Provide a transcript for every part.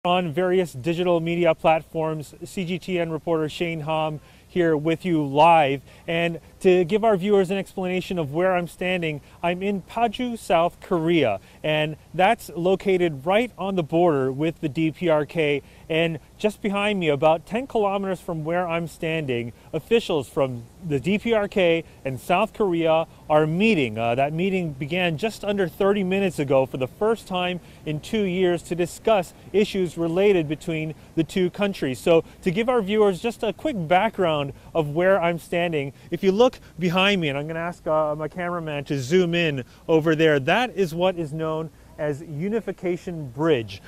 On various digital media platforms, CGTN reporter Shane Hom here with you live. And to give our viewers an explanation of where I'm standing, I'm in Paju, South Korea, and that's located right on the border with the DPRK. And just behind me, about 10 kilometers from where I'm standing, officials from the DPRK and South Korea are meeting. That meeting began just under 30 minutes ago for the first time in 2 years to discuss issues related between the two countries. So to give our viewers just a quick background of where I'm standing, if you look behind me, and I'm going to ask my cameraman to zoom in over there, that is what is known as Unification Bridge.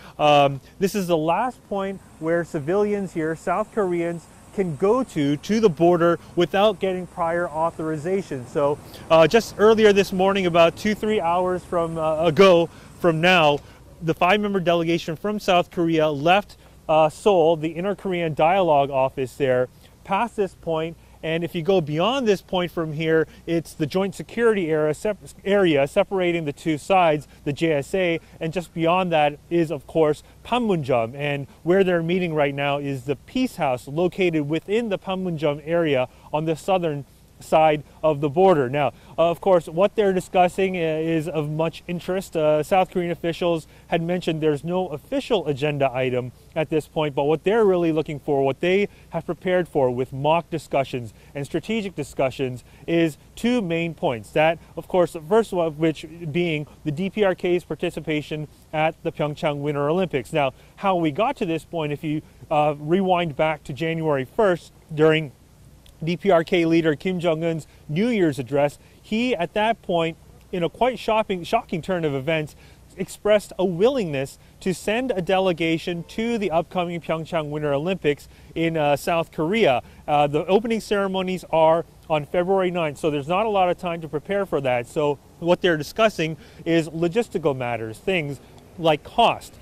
This is the last point where civilians here, South Koreans, can go to the border without getting prior authorization. So just earlier this morning, about 2-3 hours ago from now, the 5-member delegation from South Korea left Seoul, the Inter-Korean Dialogue office there, past this point. And if you go beyond this point from here, it's the joint security area separating the two sides, the JSA, and just beyond that is, of course, Panmunjom. And where they're meeting right now is the Peace House located within the Panmunjom area on the southern side of the border. Now, of course, what they're discussing is of much interest. South Korean officials had mentioned there's no official agenda item at this point, but what they're really looking for, what they have prepared for with mock discussions and strategic discussions, is two main points. That, of course, the first one of which being the DPRK's participation at the Pyeongchang Winter Olympics. Now, how we got to this point, if you rewind back to January 1st during DPRK leader Kim Jong-un's New Year's address, he at that point, in a quite shocking turn of events, expressed a willingness to send a delegation to the upcoming Pyeongchang Winter Olympics in South Korea. The opening ceremonies are on February 9th, so there's not a lot of time to prepare for that. So what they're discussing is logistical matters, things like cost,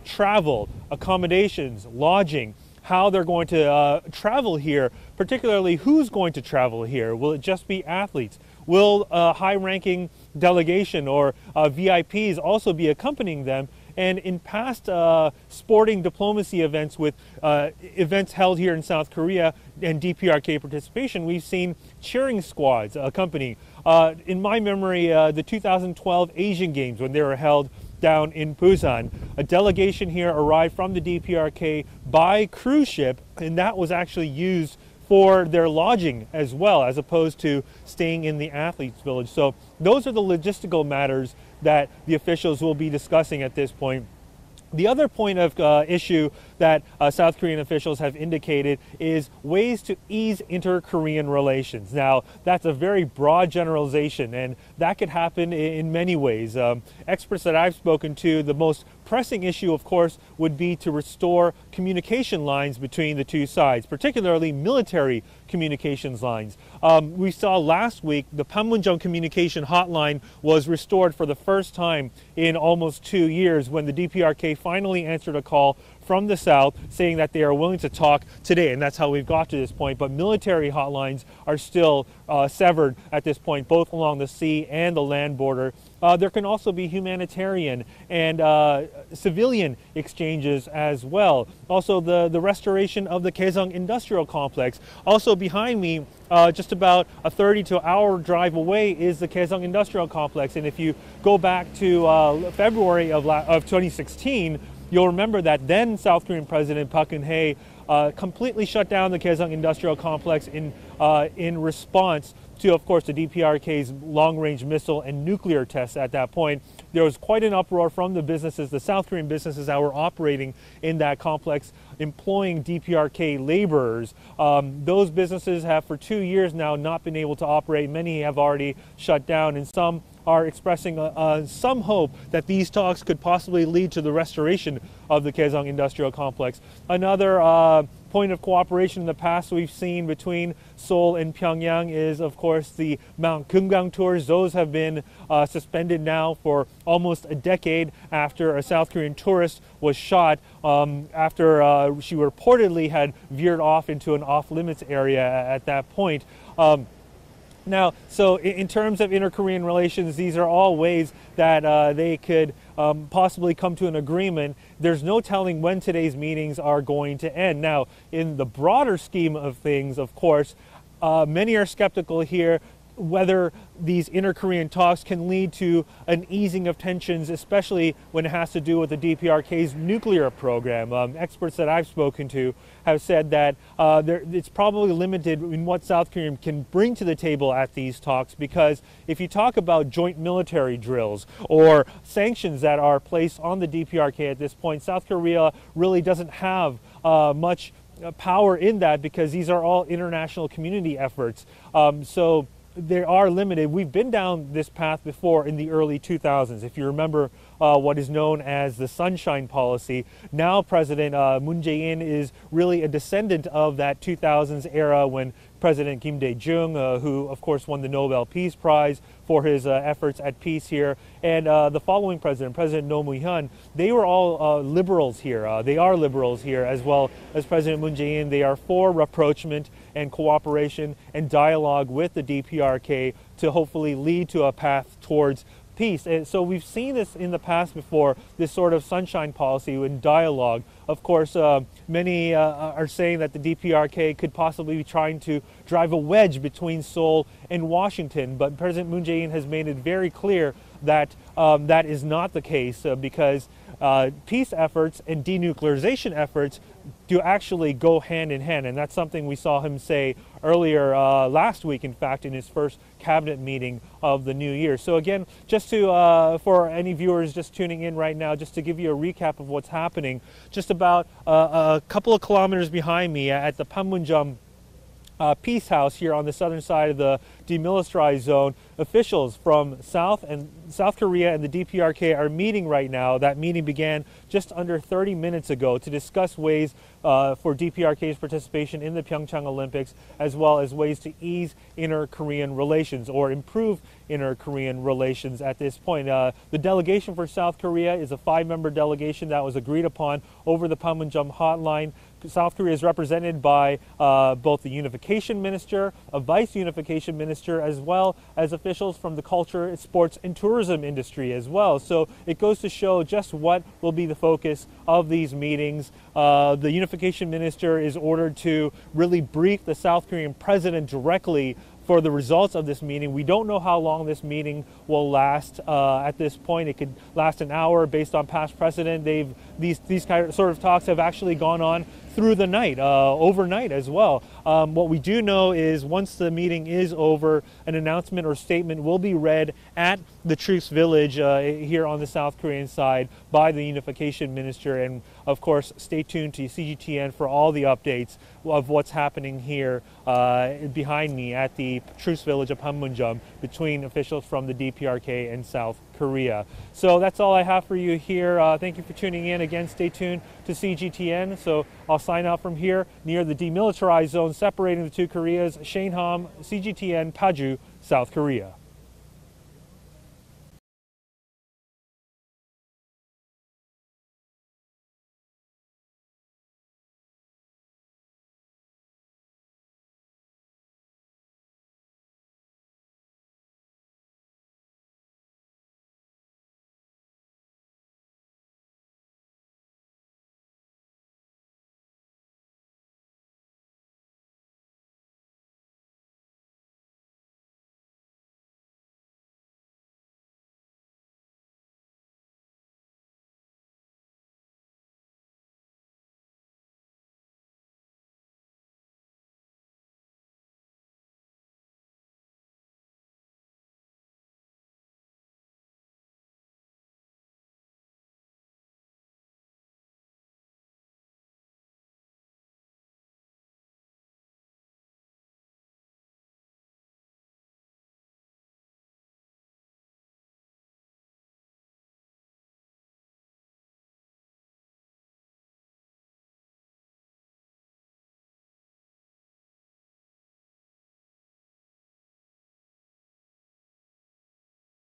travel, accommodations, lodging, how they're going to travel here, particularly who's going to travel here. Will it just be athletes? Will a high-ranking delegation or VIPs also be accompanying them? And in past sporting diplomacy events with events held here in South Korea and DPRK participation, we've seen cheering squads accompanying. In my memory, the 2012 Asian Games, when they were held down in Busan, a delegation here arrived from the DPRK by cruise ship, and that was actually used for their lodging as well, as opposed to staying in the athletes' village. So those are the logistical matters that the officials will be discussing at this point. The other point of issue that South Korean officials have indicated is ways to ease inter-Korean relations. Now, that's a very broad generalization, and that could happen in many ways. Experts that I've spoken to, the most pressing issue, of course, would be to restore communication lines between the two sides, particularly military communications lines. We saw last week the Panmunjom communication hotline was restored for the first time in almost 2 years when the DPRK finally answered a call from the south saying that they are willing to talk today, and that's how we've got to this point. But military hotlines are still severed at this point, both along the sea and the land border. There can also be humanitarian and civilian exchanges as well. Also, the restoration of the Kaesong Industrial Complex. Also behind me, just about a 30-hour drive away, is the Kaesong Industrial Complex. And if you go back to February of 2016, you'll remember that then South Korean President Park Geun-hye completely shut down the Kaesong Industrial Complex in response to, of course, the DPRK's long-range missile and nuclear tests at that point. There was quite an uproar from the businesses, the South Korean businesses that were operating in that complex, employing DPRK laborers. Those businesses have for 2 years now not been able to operate. Many have already shut down, and some are expressing some hope that these talks could possibly lead to the restoration of the Kaesong Industrial Complex. Another point of cooperation in the past we've seen between Seoul and Pyongyang is, of course, the Mount Kumgang tours. Those have been suspended now for almost a decade after a South Korean tourist was shot after she reportedly had veered off into an off-limits area at that point. Now, so in terms of inter-Korean relations, these are all ways that they could possibly come to an agreement. There's no telling when today's meetings are going to end. Now, in the broader scheme of things, of course, many are skeptical here whether these inter-Korean talks can lead to an easing of tensions, especially when it has to do with the DPRK's nuclear program. Experts that I've spoken to have said that it's probably limited in what South Korea can bring to the table at these talks, because if you talk about joint military drills or sanctions that are placed on the DPRK at this point, South Korea really doesn't have much power in that, because these are all international community efforts. So they are limited. We've been down this path before in the early 2000s. If you remember what is known as the Sunshine Policy, now President Moon Jae-in is really a descendant of that 2000s era when President Kim Dae-jung, who of course won the Nobel Peace Prize for his efforts at peace here, and the following president, President Roh Moo-hyun, they were all liberals here. They are liberals here, as well as President Moon Jae-in. They are for rapprochement and cooperation and dialogue with the DPRK to hopefully lead to a path towards peace. And so we've seen this in the past before, this sort of sunshine policy in dialogue. Of course, many are saying that the DPRK could possibly be trying to drive a wedge between Seoul and Washington, but President Moon Jae-in has made it very clear that that is not the case, because peace efforts and denuclearization efforts do actually go hand in hand, and that's something we saw him say earlier last week, in fact, in his first cabinet meeting of the new year. So again, just to for any viewers just tuning in right now, just to give you a recap of what's happening, just about a couple of kilometers behind me at the Panmunjom Peace House here on the southern side of the demilitarized zone, officials from South Korea and the DPRK are meeting right now. That meeting began just under 30 minutes ago to discuss ways for DPRK's participation in the Pyeongchang Olympics, as well as ways to ease inter-Korean relations or improve inter-Korean relations at this point. The delegation for South Korea is a 5-member delegation that was agreed upon over the Panmunjom hotline. South Korea is represented by both the Unification Minister, a Vice Unification Minister, as well as officials from the culture, sports, and tourism industry as well. So it goes to show just what will be the focus of these meetings. The Unification Minister is ordered to really brief the South Korean president directly for the results of this meeting. We don't know how long this meeting will last at this point. It could last an hour based on past precedent. These kind of sort of talks have actually gone on through the night, overnight as well. What we do know is once the meeting is over, an announcement or statement will be read at the Truce Village here on the South Korean side by the Unification Minister. And of course, stay tuned to CGTN for all the updates of what's happening here behind me at the Truce Village of Panmunjom between officials from the DPRK and South Korea. So that's all I have for you here. Thank you for tuning in. Again, stay tuned to CGTN. So I'll sign out from here near the demilitarized zone separating the two Koreas. Shane Ham, CGTN, Paju, South Korea.